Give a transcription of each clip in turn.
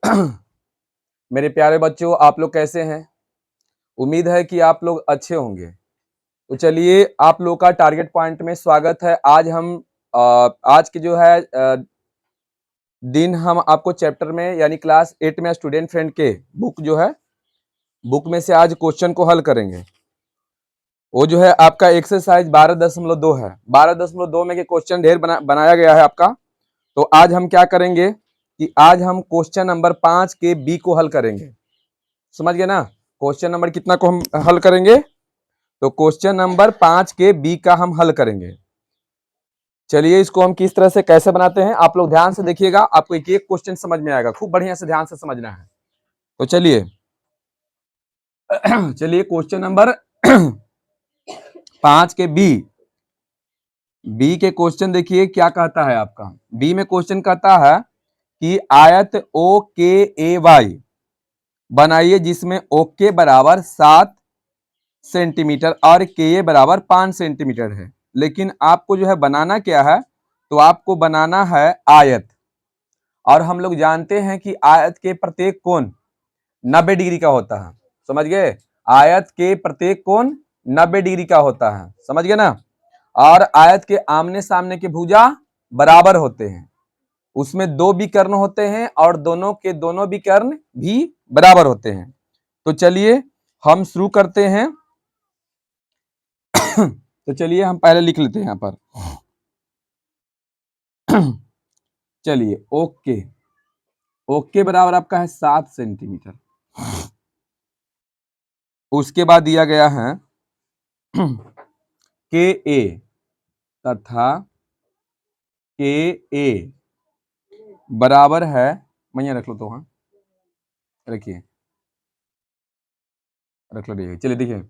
मेरे प्यारे बच्चों, आप लोग कैसे हैं? उम्मीद है कि आप लोग अच्छे होंगे। तो चलिए, आप लोग का टारगेट पॉइंट में स्वागत है। आज हम आज की जो है दिन हम आपको चैप्टर में यानी क्लास 8 में स्टूडेंट फ्रेंड के बुक में से आज क्वेश्चन को हल करेंगे। वो जो है आपका एक्सरसाइज 12.2 है। 12.2 में के क्वेश्चन ढेर बनाया गया है आपका। तो आज हम क्या करेंगे कि आज हम क्वेश्चन नंबर 5 के बी को हल करेंगे। समझ गए ना? क्वेश्चन नंबर कितना को हम हल करेंगे? तो क्वेश्चन नंबर 5 के बी का हम हल करेंगे। चलिए, इसको हम किस तरह से कैसे बनाते हैं आप लोग ध्यान से देखिएगा, आपको एक एक क्वेश्चन समझ में आएगा। खूब बढ़िया से ध्यान से समझना है। तो चलिए चलिए क्वेश्चन नंबर 5 के बी के क्वेश्चन देखिए क्या कहता है आपका। बी में क्वेश्चन कहता है कि आयत ओ के ए वाई बनाइए जिसमें ओ के बराबर 7 सेंटीमीटर और के ए बराबर 5 सेंटीमीटर है। लेकिन आपको जो है बनाना क्या है? तो आपको बनाना है आयत। और हम लोग जानते हैं कि आयत के प्रत्येक कोण 90 डिग्री का होता है। समझ गए? आयत के प्रत्येक कोण 90 डिग्री का होता है। समझ गए ना? और आयत के आमने सामने के भुजा बराबर होते हैं। उसमें दो विकर्ण होते हैं और दोनों के दोनों विकर्ण भी बराबर होते हैं। तो चलिए हम शुरू करते हैं। तो चलिए हम पहले लिख लेते हैं यहां पर। चलिए ओके, ओके बराबर आपका है 7 सेंटीमीटर। उसके बाद दिया गया है के ए तथा के ए बराबर है, मैं रख लो तो हाँ रखिए, रख लो। चलिए देखिए,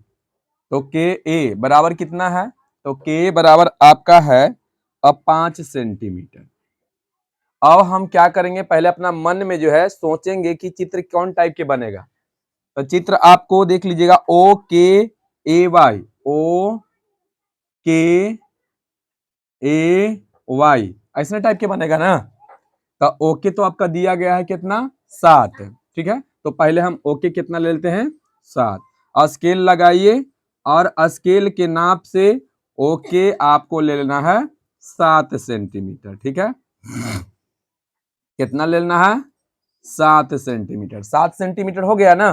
तो के ए बराबर कितना है? तो के ए बराबर आपका है अब 5 सेंटीमीटर। अब हम क्या करेंगे, पहले अपना मन में जो है सोचेंगे कि चित्र कौन टाइप के बनेगा। तो चित्र आपको देख लीजिएगा, ओ के ए वाई, ओ के ए वाई ऐसे टाइप के बनेगा ना। तो ओके तो आपका दिया गया है कितना? 7। ठीक है, तो पहले हम ओके कितना ले लेते हैं? 7। स्केल लगाइए और स्केल के नाप से ओके आपको ले लेना है 7 सेंटीमीटर। ठीक है, कितना ले लेना है? 7 सेंटीमीटर। 7 सेंटीमीटर हो गया ना?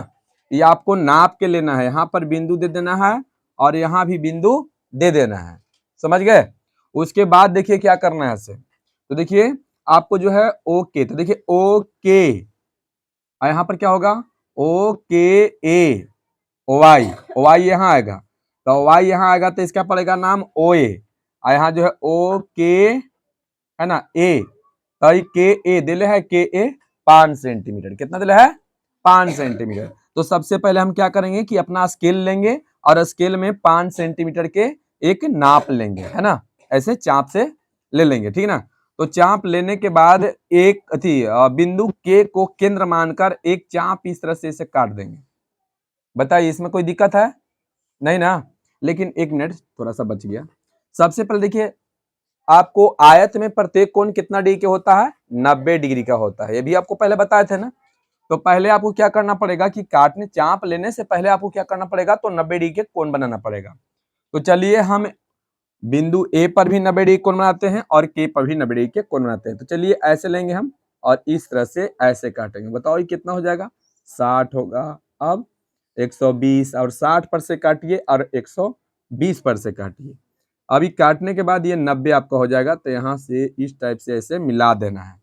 ये आपको नाप के लेना है। यहां पर बिंदु दे देना है और यहां भी बिंदु दे देना है। समझ गए? उसके बाद देखिए क्या करना है इसे। तो देखिए आपको जो है ओके, तो देखिए ओके और यहां पर क्या होगा? ओ के ए वाई, वाई यहाँ आएगा। तो वाई यहाँ आएगा तो इसका पड़ेगा नाम ओ ए। और यहाँ जो है ओ के है ना ए, तो के ए दिले है, के ए 5 सेंटीमीटर। कितना दिले है? 5 सेंटीमीटर। तो सबसे पहले हम क्या करेंगे कि अपना स्केल लेंगे और स्केल में 5 सेंटीमीटर के एक नाप लेंगे, है ना, ऐसे चाप से ले लेंगे। ठीक है ना? तो चाप लेने के बाद एक बिंदु के को केंद्र मानकर एक चाप इस तरह से इसे काट देंगे। बताइए इसमें कोई दिक्कत है? नहीं ना? लेकिन एक मिनट थोड़ा सा बच गया। सबसे पहले देखिए, आपको आयत में प्रत्येक कोण कितना डिग्री का होता है? 90 डिग्री का होता है। ये भी आपको पहले बताए थे ना। तो पहले आपको क्या करना पड़ेगा कि काटने चाप लेने से पहले आपको क्या करना पड़ेगा? तो 90 डिग्री के कोण बनाना पड़ेगा। तो चलिए हम बिंदु ए पर भी 90 डिग्री कोण बनाते हैं और के पर भी 90 डिग्री के कोण बनाते हैं। तो चलिए ऐसे लेंगे हम और इस तरह से ऐसे काटेंगे। बताओ ये कितना हो जाएगा? 60 होगा। अब 120 और 60 पर से काटिए और 120 पर से काटिए। अभी काटने के बाद ये 90 आपका हो जाएगा। तो यहाँ से इस टाइप से ऐसे मिला देना है।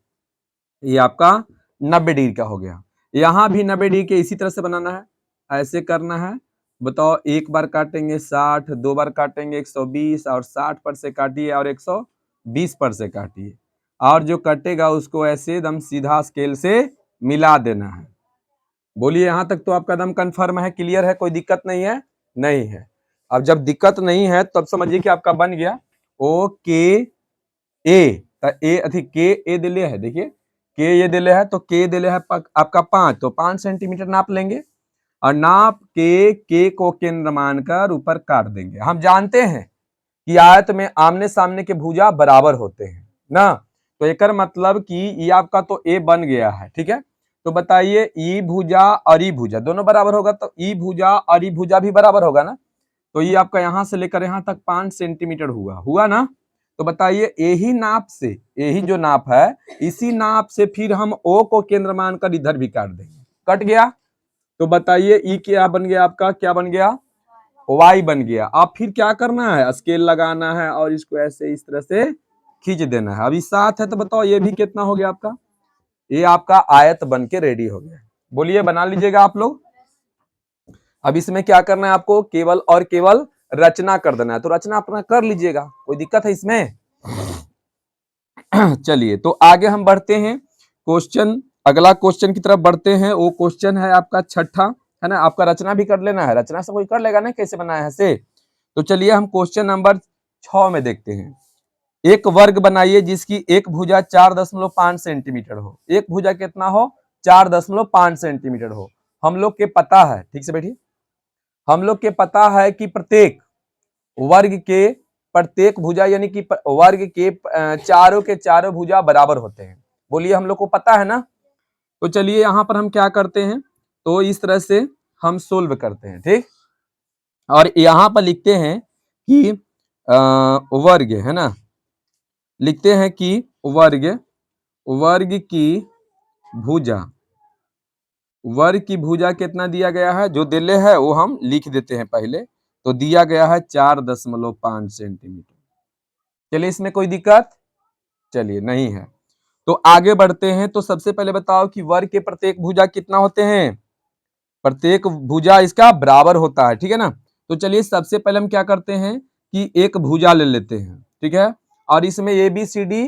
ये आपका 90 डिग्री का हो गया। यहाँ भी 90 डिग्री के इसी तरह से बनाना है, ऐसे करना है। बताओ एक बार काटेंगे 60, दो बार काटेंगे 120 और 60 पर से काटिए और 120 पर से काटिए। और जो कटेगा उसको ऐसे एकदम सीधा स्केल से मिला देना है। बोलिए यहां तक तो आपका एकदम कंफर्म है, क्लियर है, कोई दिक्कत नहीं है? नहीं है। अब जब दिक्कत नहीं है तब समझिए कि आपका बन गया ओ के ए, के ए दिले है। देखिए के ये दिले है, तो के दिले है आपका 5, तो 5 सेंटीमीटर नाप लेंगे और नाप के को केंद्र मानकर ऊपर काट देंगे। हम जानते हैं कि आयत में आमने सामने के भुजा बराबर होते हैं ना। तो एक मतलब कि ये आपका तो ए बन गया है। ठीक है, तो बताइए ई भुजा और ई भुजा दोनों बराबर होगा, तो ई भुजा और ई भुजा भी बराबर होगा ना। तो ये आपका यहां से लेकर यहां तक 5 सेंटीमीटर हुआ ना। तो बताइए यही नाप से, यही जो नाप है, इसी नाप से फिर हम ओ को केंद्र मानकर इधर भी काट देंगे। कट गया। तो बताइए ई क्या बन गया आपका, क्या बन गया, वाई बन गया। अब फिर क्या करना है, स्केल लगाना है और इसको ऐसे इस तरह से खींच देना है। अभी 7 है तो बताओ ये भी कितना हो गया आपका, ये आपका आयत बन के रेडी हो गया। बोलिए बना लीजिएगा आप लोग। अब इसमें क्या करना है आपको, केवल और केवल रचना कर देना है। तो रचना अपना कर लीजिएगा, कोई दिक्कत है इसमें। चलिए तो आगे हम बढ़ते हैं क्वेश्चन, अगला क्वेश्चन की तरफ बढ़ते हैं। वो क्वेश्चन है आपका छठा, है ना। आपका रचना भी कर लेना है, रचना से कोई कर लेगा ना कैसे बनाया है से। तो चलिए हम क्वेश्चन नंबर 6 में देखते हैं। एक वर्ग बनाइए जिसकी एक भुजा 4.5 सेंटीमीटर हो। एक भुजा कितना हो, 4.5 सेंटीमीटर हो। हम लोग के पता है, ठीक से बैठिए, हम लोग के पता है कि प्रत्येक वर्ग के प्रत्येक भुजा यानी कि वर्ग के चारों के चारों भुजा बराबर होते हैं। बोलिए हम लोग को पता है ना। तो चलिए यहां पर हम क्या करते हैं, तो इस तरह से हम सोल्व करते हैं, ठीक। और यहां पर लिखते हैं कि वर्ग, है ना, लिखते हैं कि वर्ग, वर्ग की भुजा, वर्ग की भुजा कितना दिया गया है, जो दिले है वो हम लिख देते हैं पहले। तो दिया गया है 4.5 सेंटीमीटर। चलिए इसमें कोई दिक्कत, चलिए नहीं है। तो आगे बढ़ते हैं। तो सबसे पहले बताओ कि वर्ग के प्रत्येक भुजा कितना होते हैं, प्रत्येक भुजा इसका बराबर होता है, ठीक है ना। तो चलिए सबसे पहले हम क्या करते हैं कि एक भुजा ले लेते हैं, ठीक है। और इसमें ए बी सी डी,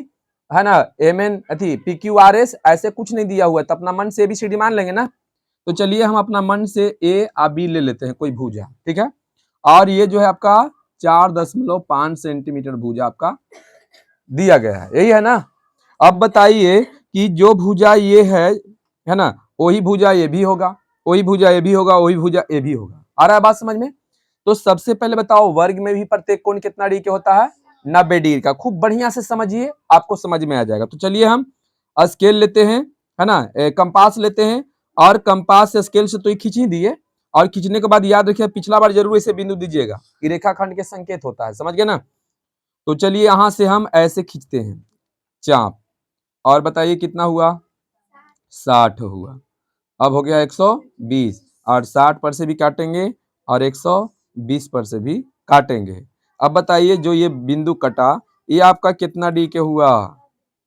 है ना, एम एन अथी पी क्यू आर एस ऐसे कुछ नहीं दिया हुआ है, तो अपना मन से ए बी सी डी मान लेंगे ना। तो चलिए हम अपना मन से ए और बी ले लेते हैं कोई भुजा, ठीक है। और ये जो है आपका 4.5 सेंटीमीटर भुजा आपका दिया गया है, यही है ना। अब बताइए कि जो भुजा ये है ना, वही भुजा ये भी होगा, वही भुजा ये भी होगा, वही भुजा ये भी होगा। आ रहा है बात समझ में। तो सबसे पहले बताओ वर्ग में भी प्रत्येक कोण कितना डिग्री का होता है, 90 डिग्री का। खूब बढ़िया से समझिए, आपको समझ में आ जाएगा। तो चलिए हम स्केल लेते हैं, है ना, कंपास लेते हैं। और कंपास से स्केल से तो ये खींच ही दिए, और खींचने के बाद याद रखिए पिछला बार जरूर इसे बिंदु दीजिएगा, ये रेखाखंड के संकेत होता है, समझ गए ना। तो चलिए यहां से हम ऐसे खींचते हैं चाप, और बताइए कितना हुआ, 60 हुआ। अब हो गया 120, और 60 पर से भी काटेंगे और 120 पर से भी काटेंगे। अब बताइए जो ये बिंदु कटा, ये आपका कितना डिग्री के हुआ,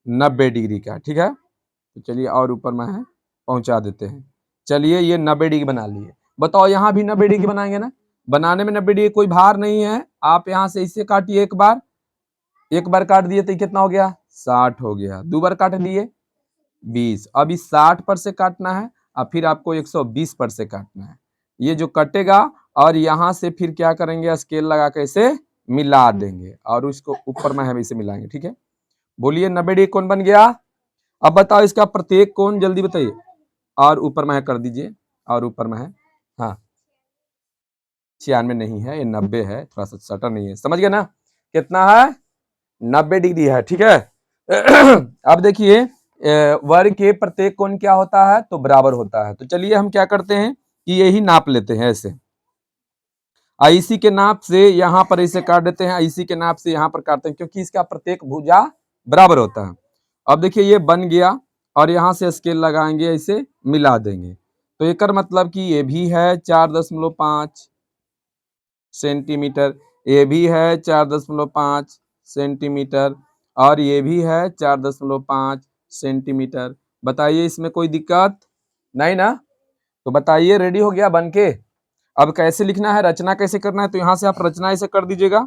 90 डिग्री का, ठीक है। तो चलिए और ऊपर में है पहुंचा देते हैं। चलिए ये 90 डिग्री बना लिए। बताओ यहाँ भी 90 डिग्री बनाएंगे ना, बनाने में 90 डिग्री कोई भार नहीं है। आप यहाँ से इसे काटिए, एक बार काट दिए तो कितना हो गया, 60 हो गया। दो बार काट लिए 20। अब इस 60 पर से काटना है और फिर आपको 120 पर से काटना है। ये जो कटेगा और यहाँ से फिर क्या करेंगे, स्केल लगा के इसे मिला देंगे और उसको ऊपर में हम इसे मिलाएंगे, ठीक है। बोलिए 90 डिग्री कौन बन गया। अब बताओ इसका प्रत्येक कोण जल्दी बताइए, और ऊपर में कर दीजिए, और ऊपर में है, हाँ 96 नहीं है, ये 90 है, थोड़ा सा सटर नहीं है, समझ गए ना। कितना है, 90 डिग्री है, ठीक है। अब देखिए वर्ग के प्रत्येक कोण क्या होता है, तो बराबर होता है। तो चलिए हम क्या करते हैं कि यही नाप लेते हैं ऐसे, इसी के नाप से यहाँ पर इसे काट देते हैं, इसी के नाप से यहाँ पर काटते हैं, क्योंकि इसका प्रत्येक भुजा बराबर होता है। अब देखिए ये बन गया, और यहाँ से स्केल लगाएंगे, इसे मिला देंगे। तो एक मतलब कि ये भी है 4.5 सेंटीमीटर, ये भी है 4.5 सेंटीमीटर, और ये भी है 4.5 सेंटीमीटर। बताइए इसमें कोई दिक्कत नहीं ना। तो बताइए रेडी हो गया बन के। अब कैसे लिखना है, रचना कैसे करना है, तो यहाँ से आप रचना ऐसे कर दीजिएगा,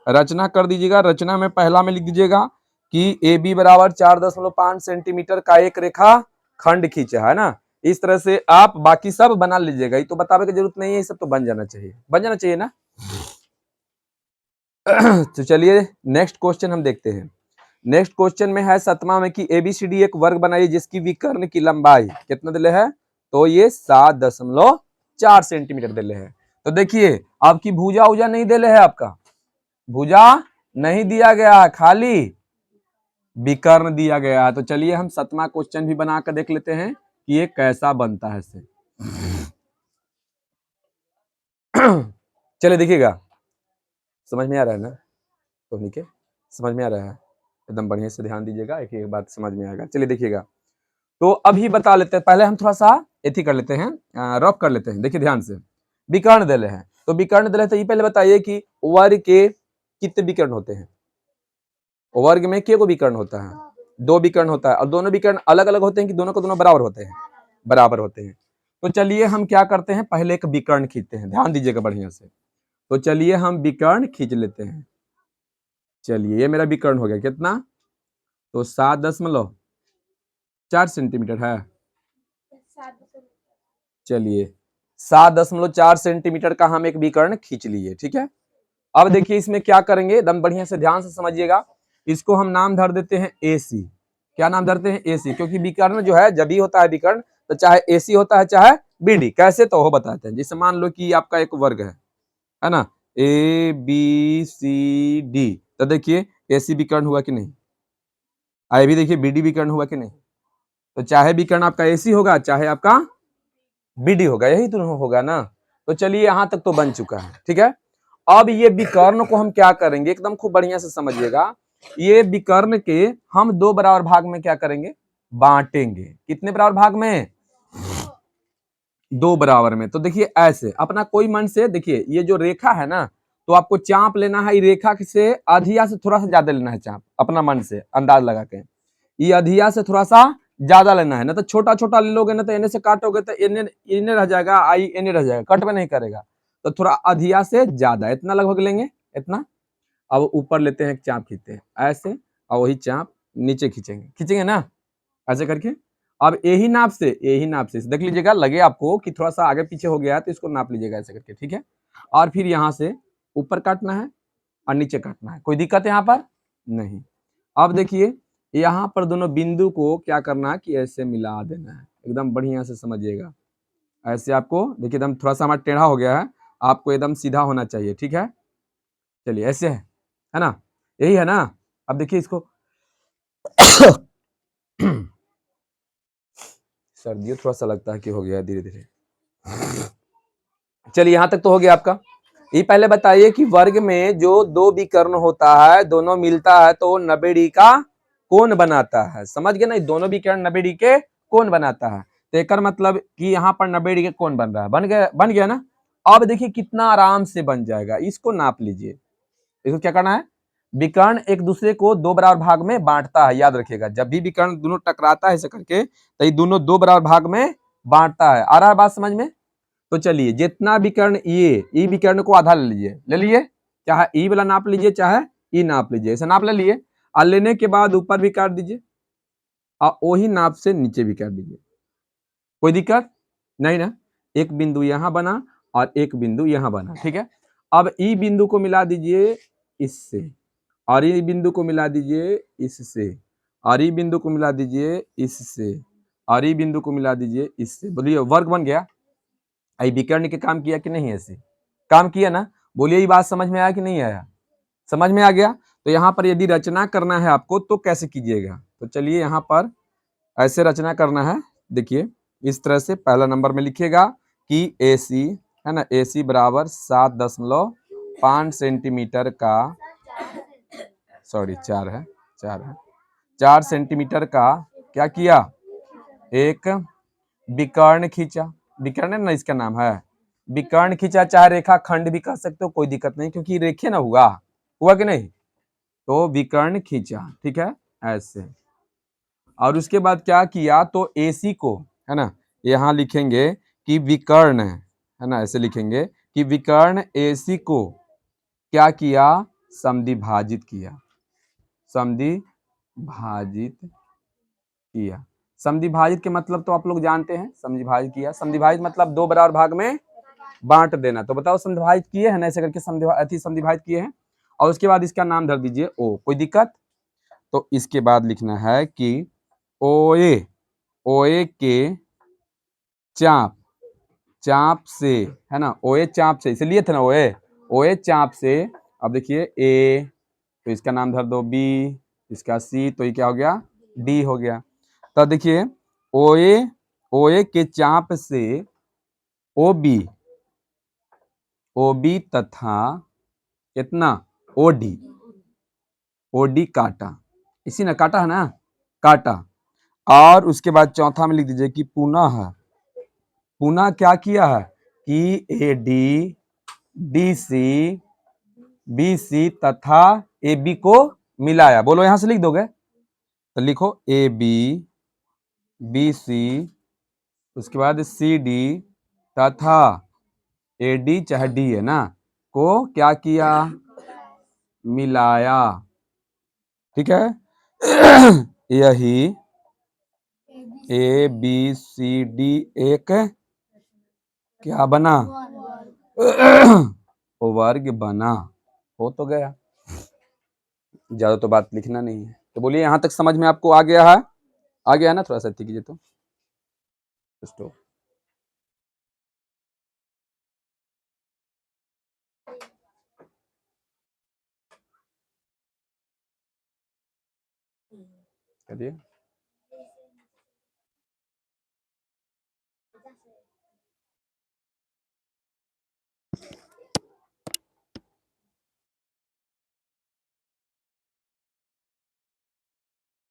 रचना कर दीजिएगा। रचना में पहला में लिख दीजिएगा कि ए बी बराबर 4.5 सेंटीमीटर का एक रेखा खंड खींचा है ना। इस तरह से आप बाकी सब बना लीजिएगा, ये तो बताने की जरूरत नहीं है, ये सब तो बन जाना चाहिए, बन जाना चाहिए ना। तो चलिए नेक्स्ट क्वेश्चन हम देखते हैं। नेक्स्ट क्वेश्चन में है 7वां में कि एबीसीडी एक वर्ग बनाइए जिसकी विकर्ण की लंबाई कितना दिले है, तो ये 7.4 सेंटीमीटर दिले है। तो देखिए आपकी भुजा उजा नहीं दिले है, आपका भुजा नहीं दिया गया, खाली विकर्ण दिया गया है। तो चलिए हम 7वां क्वेश्चन भी बनाकर देख लेते हैं कि ये कैसा बनता है इससे। चलिए देखिएगा, समझ में आ रहा है ना? तो ठीक है, समझ में आ रहा है, एकदम बढ़िया से ध्यान दीजिएगा, एक एक बात समझ में आएगा। चलिए देखिएगा, तो अभी बता लेते हैं, पहले हम थोड़ा सा एथी कर लेते हैं, रफ कर लेते हैं। देखिए ध्यान से, विकर्ण दल है, तो विकर्ण दल है तो ये पहले बताइए कि वर्ग के कितने विकर्ण होते हैं? वर्ग में के को विकर्ण होता है? 2 विकर्ण होता है, और दोनों विकर्ण अलग अलग होते हैं कि दोनों को दोनों बराबर होते हैं? बराबर होते हैं। तो चलिए हम क्या करते हैं, पहले एक विकर्ण खींचते हैं, ध्यान दीजिएगा बढ़िया से। तो चलिए हम विकर्ण खींच लेते हैं। चलिए ये मेरा विकर्ण हो गया, कितना? तो 7.4 सेंटीमीटर है। चलिए 7.4 सेंटीमीटर का हम एक विकर्ण खींच लिए, ठीक है। अब देखिए इसमें क्या करेंगे, एकदम बढ़िया से ध्यान से समझिएगा। इसको हम नाम धर देते हैं AC। क्या नाम धरते हैं? AC, क्योंकि विकर्ण जो है जब भी होता है विकर्ण, तो चाहे AC होता है चाहे BD। कैसे, तो वो बताते हैं। जैसे मान लो कि आपका एक वर्ग है ना, ABCD, तो देखिए AC विकर्ण हुआ कि नहीं? आए भी देखिए BD विकर्ण हुआ कि नहीं? तो चाहे विकर्ण आपका AC होगा चाहे आपका BD होगा, यही तो होगा ना। तो चलिए यहां तक तो बन चुका है, ठीक है। अब ये विकर्ण को हम क्या करेंगे, एकदम खूब बढ़िया से समझिएगा। ये विकर्ण के हम 2 बराबर भाग में क्या करेंगे, बांटेंगे। कितने बराबर भाग में? 2 बराबर में। तो देखिए ऐसे अपना कोई मन से, देखिए ये जो रेखा है ना, तो आपको चाप लेना है, ये रेखा से अधिया से थोड़ा सा ज्यादा लेना है चाप, अपना मन से अंदाज लगा के। ये अधिया से थोड़ा सा ज्यादा लेना है, ना तो छोटा छोटा ले लोगे ना, तो इन्हें से काटोगे तो इन्हें इन्हें रह जाएगा, आई इन्हें रह जाएगा, कट में नहीं करेगा। तो थोड़ा अधिया से ज्यादा, इतना लगभग लेंगे, इतना। अब ऊपर लेते हैं, एक चाप खींचते हैं ऐसे, और वही चाप नीचे खींचेंगे, खींचेंगे ना ऐसे करके। अब यही नाप से, यही नाप से देख लीजिएगा, लगे आपको कि थोड़ा सा आगे पीछे हो गया है तो इसको नाप लीजिएगा ऐसे करके, ठीक है। और फिर यहाँ से ऊपर काटना है और नीचे काटना है, कोई दिक्कत है यहाँ पर? नहीं। अब देखिए यहाँ पर दोनों बिंदु को क्या करना है कि ऐसे मिला देना है, एकदम बढ़िया से समझिएगा। ऐसे आपको देखिए, एकदम थोड़ा सा हमारा टेढ़ा हो गया है, आपको एकदम सीधा होना चाहिए, ठीक है। चलिए ऐसे है ना, यही है ना। अब देखिए इसको सर्दी थोड़ा सा लगता है कि हो गया धीरे धीरे। चलिए यहां तक तो हो गया आपका। ये पहले बताइए कि वर्ग में जो 2 विकर्ण होता है, दोनों मिलता है तो 90 डिग्री का कोण बनाता है। समझ गए ना, दोनों विकर्ण 90 डिग्री के कोण बनाता है। तो एक मतलब कि यहाँ पर 90 डिग्री का कोण बन रहा है, बन गया ना। अब देखिए कितना आराम से बन जाएगा, इसको नाप लीजिए। इसको क्या करना है, विकर्ण एक दूसरे को 2 बराबर भाग में बांटता है, याद रखिएगा। जब भी विकर्ण दोनों टकराता है ऐसे करके, तो ये दोनों 2 बराबर भाग में बांटता है। आ रहा है बात समझ में? तो चलिए जितना विकर्ण ये ई विकर्ण को आधा ले लीजिए, चाहे ई वाला नाप लीजिए चाहे ई नाप लीजिए, ऐसा नाप ले लिए। और लेने के बाद ऊपर भी काट दीजिए, और वही नाप से नीचे भी काट दीजिए, कोई दिक्कत नहीं ना। एक बिंदु यहाँ बना और एक बिंदु यहाँ बना, ठीक है। अब ई बिंदु को मिला दीजिए इससे, और ई बिंदु को मिला दीजिए इससे, और ई बिंदु को मिला दीजिए इससे, और ई बिंदु को मिला दीजिए इससे। बोलिए वर्ग बन गया। आई विकर्ण के काम किया कि नहीं? ऐसे काम किया ना। बोलिए ये बात समझ में आया कि नहीं आया? समझ में आ गया। तो यहाँ पर यदि रचना करना है आपको तो कैसे कीजिएगा, तो चलिए यहाँ पर ऐसे रचना करना है। देखिए इस तरह से पहला नंबर में लिखिएगा कि AC है ना, AC बराबर 7.5 सेंटीमीटर का, सॉरी 4 सेंटीमीटर का क्या किया, एक विकर्ण खींचा। विकर्ण है ना इसका नाम है, विकर्ण खींचा, चाहे रेखा खंड भी कह सकते हो, कोई दिक्कत नहीं, क्योंकि रेखे ना हुआ कि नहीं। तो विकर्ण खींचा, ठीक है ऐसे। और उसके बाद क्या किया, तो AC को है ना, यहाँ लिखेंगे कि विकर्ण है ना, ऐसे लिखेंगे कि विकर्ण AC को क्या किया, समद्विभाजित किया, समद्विभाजित किया। समद्विभाजित के मतलब तो आप लोग जानते हैं, समद्विभाजित किया, समद्विभाजित मतलब 2 बराबर भाग में बांट देना। तो बताओ समद्विभाजित किए हैं ना, ऐसे करके समद्विभाजित किए हैं। और उसके बाद इसका नाम धर दीजिए O, कोई दिक्कत? तो इसके बाद लिखना है कि OA के चाप से है ना, OA चाप से, इसे लिए थे ना OA चाप से। अब देखिए A, तो इसका नाम धर दो B, इसका C, तो ये क्या हो गया D हो गया। तो देखिए OA OA के चाप से OB तथा कितना OD काटा, इसी ने काटा है ना, काटा। और उसके बाद चौथा में लिख दीजिए कि पुनः क्या किया है कि AD DC BC तथा AB को मिलाया। बोलो यहां से लिख दोगे तो लिखो AB BC, उसके बाद CD तथा AD चाहे D है ना, को क्या किया, मिलाया। ठीक है। यही ABCD एक क्या बना, वर्ग बना। हो तो गया, ज्यादा तो बात लिखना नहीं है। तो बोलिए यहां तक समझ में आपको आ गया है, आ गया ना, थोड़ा सा कीजिए तो स्टॉप। करिए।